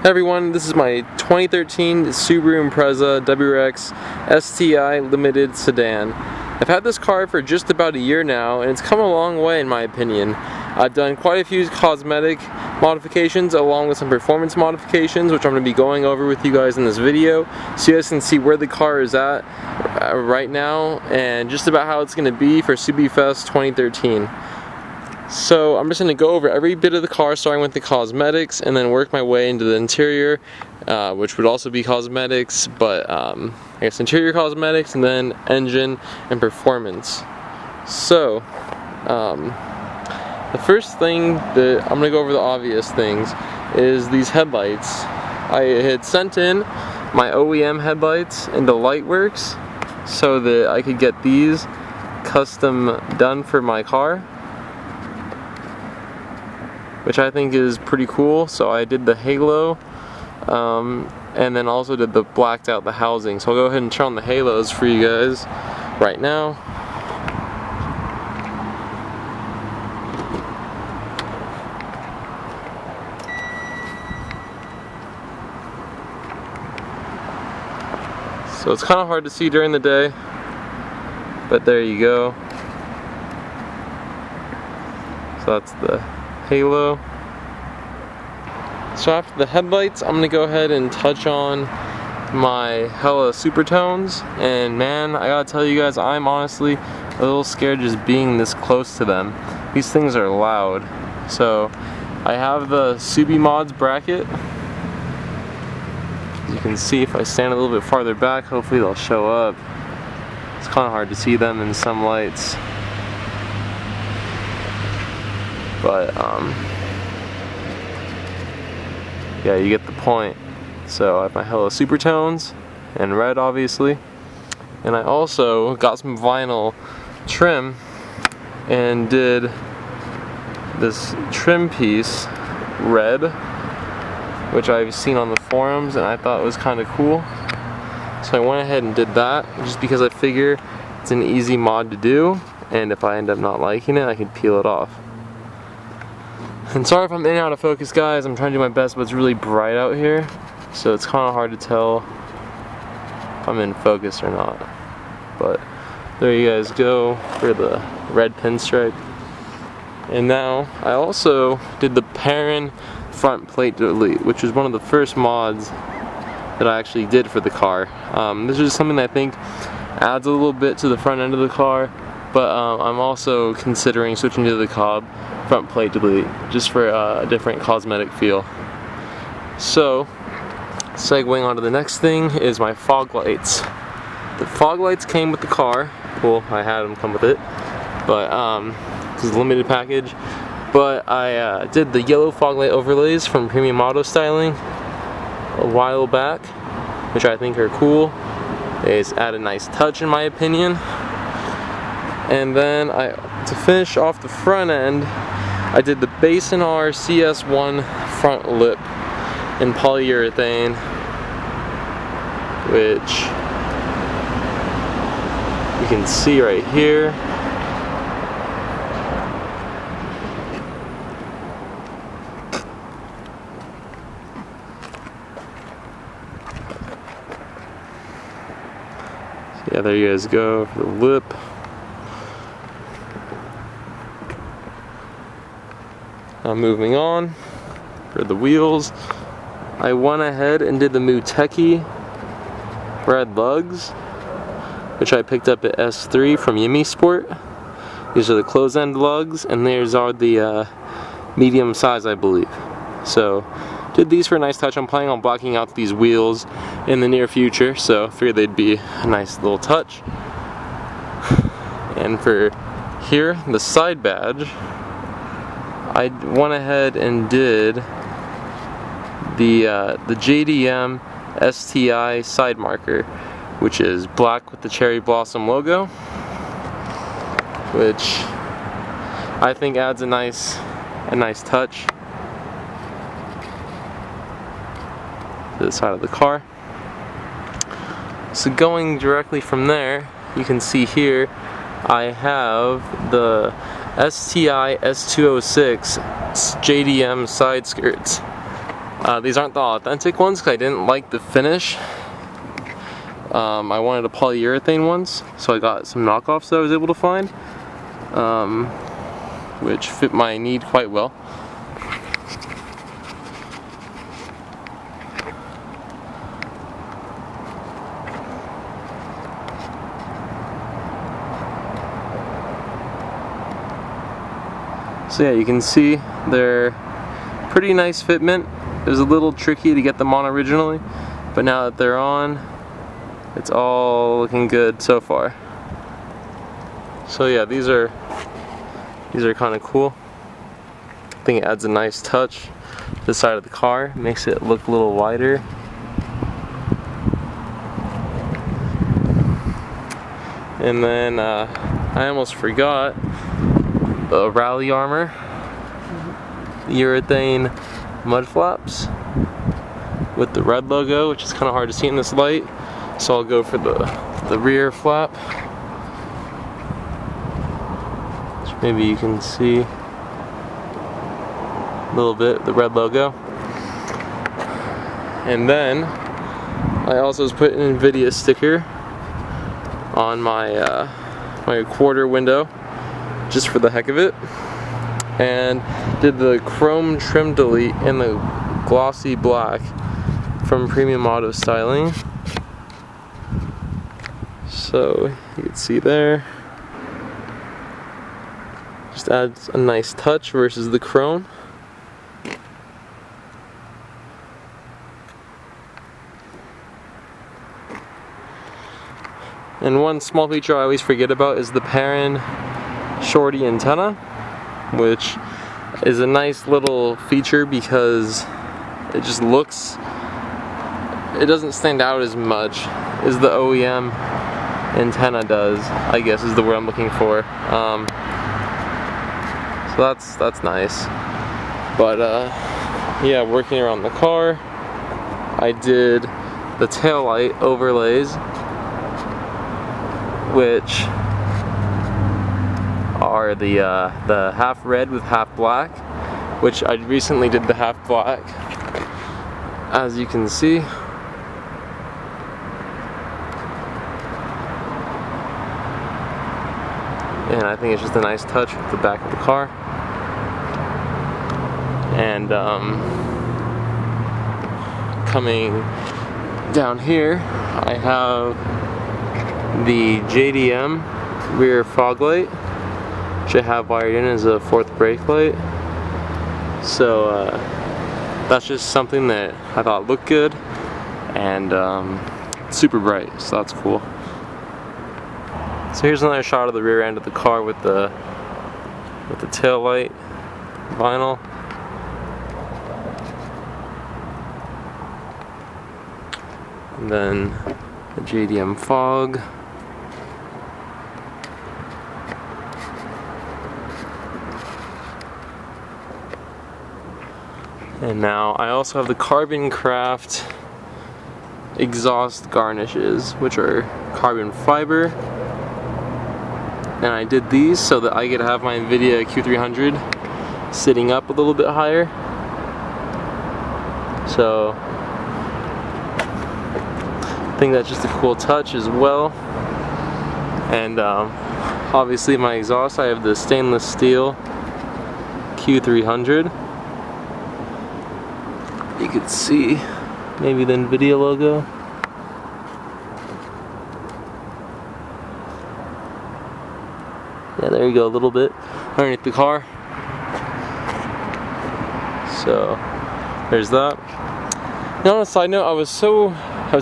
Hey everyone, this is my 2013 Subaru Impreza WRX STI Limited Sedan. I've had this car for just about a year now, and it's come a long way in my opinion. I've done quite a few cosmetic modifications along with some performance modifications, which I'm going to be going over with you guys in this video, so you guys can see where the car is at right now and just about how it's going to be for Subi Fest 2013. So I'm just going to go over every bit of the car, starting with the cosmetics, and then work my way into the interior, which would also be cosmetics, but I guess interior cosmetics, and then engine and performance. So the first thing that I'm going to go over, the obvious things, is these headlights. I had sent in my OEM headlights into Lightworks so that I could get these custom done for my car, which I think is pretty cool. So I did the halo, and then also did the blacked out the housing. So I'll go ahead and turn on the halos for you guys right now. So it's kind of hard to see during the day, but there you go. So that's the halo. So after the headlights, I'm gonna go ahead and touch on my hella supertones, and man, I gotta tell you guys, I'm honestly a little scared just being this close to them. These things are loud. So I have the Subi Mods bracket. As you can see, if I stand a little bit farther back, hopefully they'll show up. It's kind of hard to see them in some lights, but yeah, you get the point. So I have my hella supertones and red, obviously, and I also got some vinyl trim and did this trim piece red, which I've seen on the forums and I thought was kind of cool. So I went ahead and did that just because I figure it's an easy mod to do, and if I end up not liking it, I can peel it off. And sorry if I'm in and out of focus, guys. I'm trying to do my best, but it's really bright out here, so it's kind of hard to tell if I'm in focus or not. But there you guys go for the red pinstripe. And now I also did the Perrin front plate delete, which is one of the first mods that I actually did for the car. This is something that I think adds a little bit to the front end of the car, but I'm also considering switching to the Cobb front plate delete just for a different cosmetic feel. So segueing on to the next thing is my fog lights. The fog lights came with the car. Well, I had them come with it, but this is a limited package. But I did the yellow fog light overlays from Premium Auto Styling a while back, which I think are cool. They add a nice touch in my opinion. And then to finish off the front end, I did the Basin R CS1 front lip in polyurethane, which you can see right here. Yeah, there you guys go for the lip. Now moving on, for the wheels, I went ahead and did the Muteki red lugs, which I picked up at S3 from Yumi Sport. These are the close end lugs, and these are the medium size, I believe. So did these for a nice touch. I'm planning on blocking out these wheels in the near future, so I figured they'd be a nice little touch. And for here, the side badge, I went ahead and did the Jdm STI side marker, which is black with the cherry blossom logo, which I think adds a nice touch to the side of the car. So going directly from there, you can see here I have the STI S206 Jdm Side Skirts. These aren't the authentic ones because I didn't like the finish. I wanted a polyurethane ones, so I got some knockoffs that I was able to find, which fit my need quite well. So yeah, you can see they're pretty nice fitment. It was a little tricky to get them on originally, but now that they're on, it's all looking good so far. So yeah, these are kind of cool. I think it adds a nice touch to the side of the car, makes it look a little wider. And then I almost forgot the Rally Armor urethane mud flaps with the red logo, which is kind of hard to see in this light, so I'll go for the rear flap, which maybe you can see a little bit, the red logo. And then I also was putting an NVIDIA sticker on my my quarter window just for the heck of it, and did the chrome trim delete in the glossy black from Premium Auto Styling. So you can see there, just adds a nice touch versus the chrome. And one small feature I always forget about is the Perrin shorty antenna, which is a nice little feature because it just looks, it doesn't stand out as much as the OEM antenna does, I guess is the word I'm looking for. So that's nice. But yeah, working around the car, I did the taillight overlays, which are the half red with half black, which I recently did the half black, as you can see. And I think it's just a nice touch with the back of the car. And coming down here, I have the Jdm rear fog light, which I have wired in as a fourth brake light. So that's just something that I thought looked good, and super bright, so that's cool. So here's another shot of the rear end of the car with the tail light vinyl. And then the Jdm fog. And now I also have the Carbon Craft exhaust garnishes, which are carbon fiber. And I did these so that I could have my NVIDIA Q300 sitting up a little bit higher. So I think that's just a cool touch as well. And obviously my exhaust, I have the stainless steel Q300. You could see maybe the NVIDIA logo. Yeah, there you go, a little bit underneath the car. So there's that. Now on a side note, I was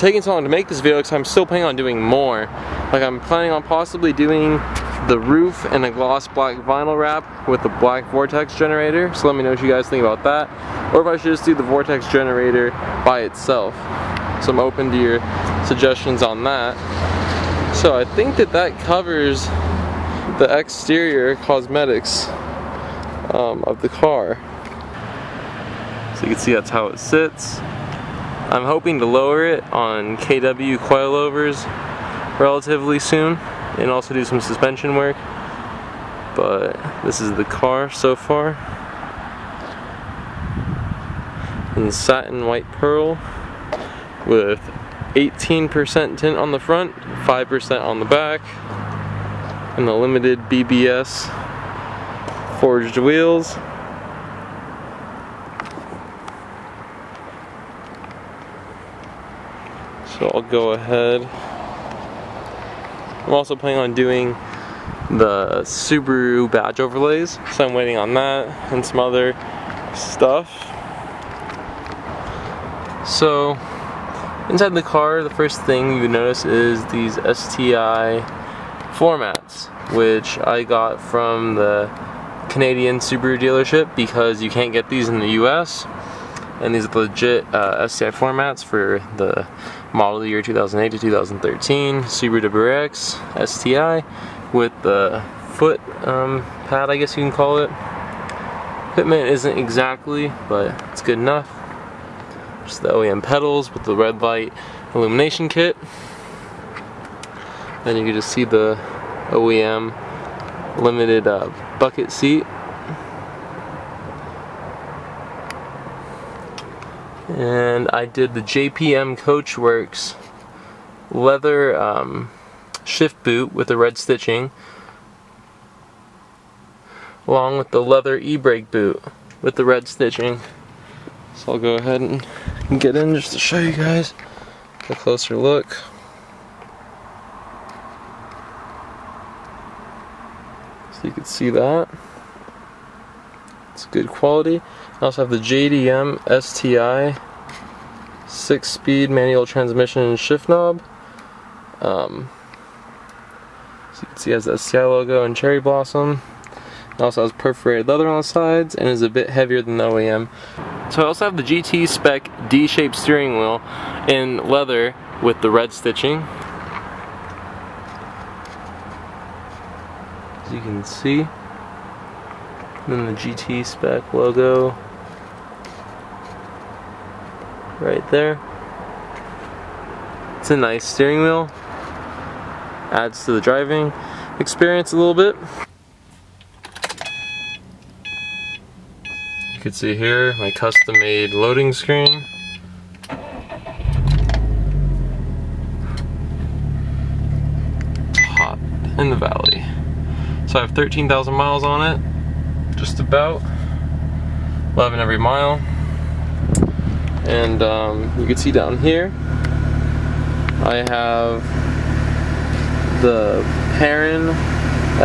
taking so long to make this video because I'm still planning on doing more. Like, I'm planning on possibly doing the roof and a gloss black vinyl wrap with the black vortex generator. So let me know what you guys think about that, or if I should just do the vortex generator by itself. So I'm open to your suggestions on that. So I think that covers the exterior cosmetics of the car. So you can see that's how it sits. I'm hoping to lower it on KW coilovers relatively soon, and also do some suspension work. But this is the car so far. in satin white pearl with 18% tint on the front, 5% on the back, and the limited BBS forged wheels. So I'll go ahead. I'm also planning on doing the Subaru badge overlays, so I'm waiting on that and some other stuff. So inside the car, the first thing you notice is these STI floor mats, which I got from the Canadian Subaru dealership because you can't get these in the US. And these are legit STI floor mats for the model year 2008 to 2013 Subaru WRX STI with the foot pad, I guess you can call it. Fitment isn't exactly, but it's good enough. Just the OEM pedals with the red light illumination kit. Then you can just see the OEM limited bucket seat. And I did the JPM Coachworks leather shift boot with the red stitching, along with the leather e-brake boot with the red stitching. So I'll go ahead and get in just to show you guys a closer look. So you can see that. It's good quality. I also have the Jdm STI 6-speed manual transmission and shift knob. So you can see it has the STI logo and cherry blossom. It also has perforated leather on the sides and is a bit heavier than the OEM. So I also have the GT spec D-shaped steering wheel in leather with the red stitching. As you can see. Then the GT spec logo right there. It's a nice steering wheel. Adds to the driving experience a little bit. You can see here my custom made loading screen. Top in the valley. So I have 13,000 miles on it. Just about 11 every mile. And you can see down here I have the Perrin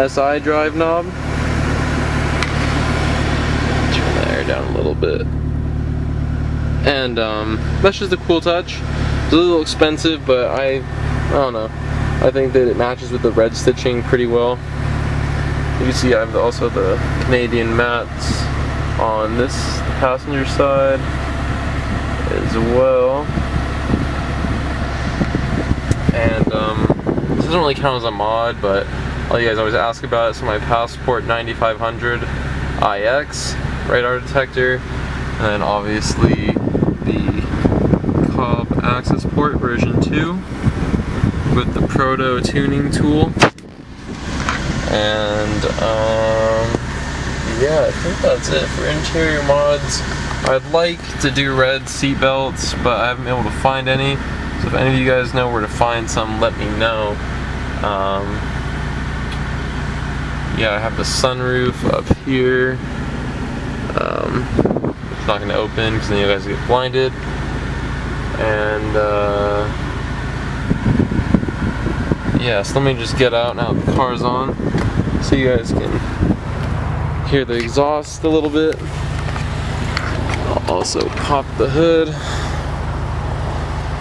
SI drive knob. Turn the air down a little bit. And that's just a cool touch. It's a little expensive, but I don't know. I think that it matches with the red stitching pretty well. You can see I have also the Canadian mats on this passenger side as well. And this doesn't really count as a mod, but all you guys always ask about it. So my Passport 9500 IX radar detector, and then obviously the Cobb access port version 2 with the Proto tuning tool. And yeah, I think that's it for interior mods. I'd like to do red seat belts, but I haven't been able to find any. So if any of you guys know where to find some, let me know. Yeah, I have the sunroof up here. It's not going to open because then you guys get blinded. And yeah, so let me just get out now the car's on so you guys can hear the exhaust a little bit. I'll also pop the hood.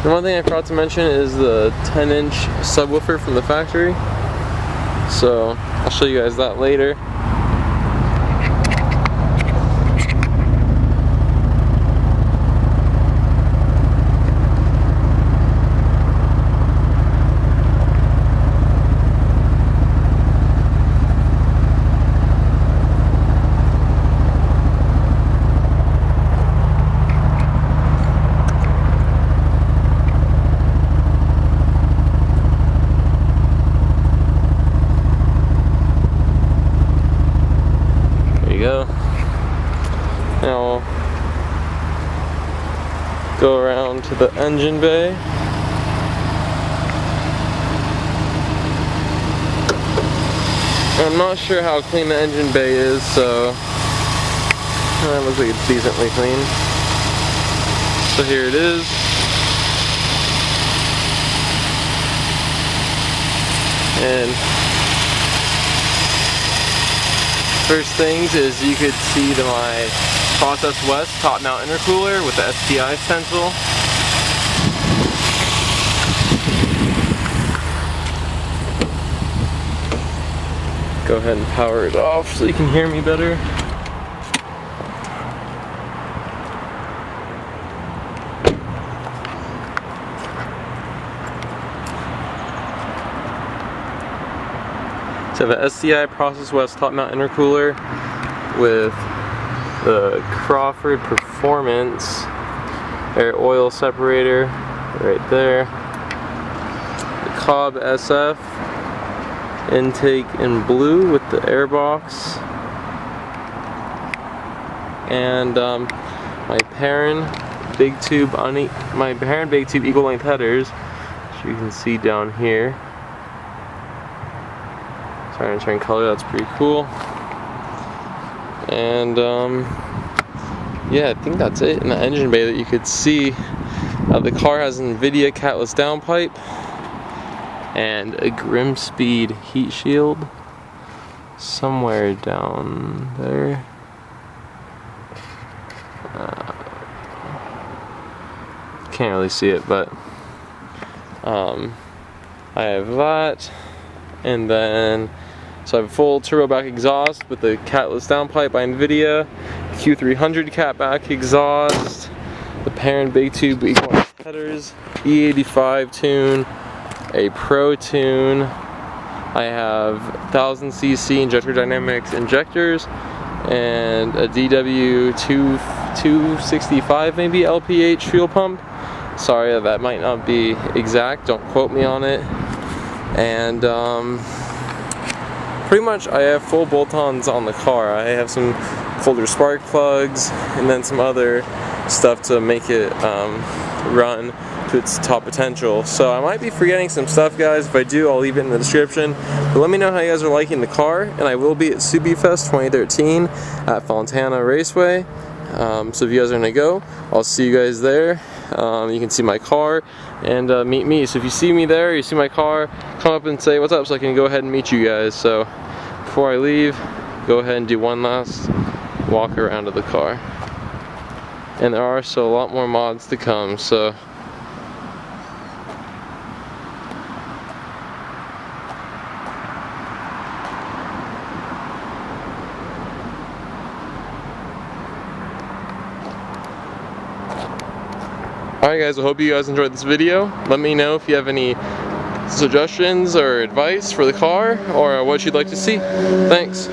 And one thing I forgot to mention is the 10-inch subwoofer from the factory. So I'll show you guys that later. go around to the engine bay. I'm not sure how clean the engine bay is, so it looks like it's decently clean. So here it is. And first things is you could see my Process West top mount intercooler with the STI stencil. Go ahead and power it off so you can hear me better. So I have an STI Process West top mount intercooler with the Crawford Performance air oil separator right there. The Cobb SF intake in blue with the air box, and my Perrin big tube equal length headers, which you can see down here. Sorry, I'm trying color. That's pretty cool. And yeah, I think that's it in the engine bay that you could see. The car has an NVIDIA catless downpipe and a Grimspeed heat shield somewhere down there. Can't really see it, but I have that, and then so I have a full turbo back exhaust with the catless downpipe by NVIDIA, Q300 cat back exhaust, the Perrin big tube equal length headers, E85 tune, a Pro tune. I have 1000cc injector dynamics injectors and a DW 265 maybe LPH fuel pump. Sorry, that might not be exact, don't quote me on it. And pretty much I have full bolt-ons on the car. I have some Coulter spark plugs and then some other stuff to make it run to its top potential. So I might be forgetting some stuff, guys. If I do, I'll leave it in the description. But let me know how you guys are liking the car, and I will be at SubiFest 2013 at Fontana Raceway. So if you guys are gonna go, I'll see you guys there. You can see my car and meet me. So if you see me there, you see my car, come up and say what's up so I can go ahead and meet you guys. So before I leave, go ahead and do one last walk around of the car. And there are still a lot more mods to come, so alright guys, I hope you guys enjoyed this video. Let me know if you have any suggestions or advice for the car or what you'd like to see. Thanks.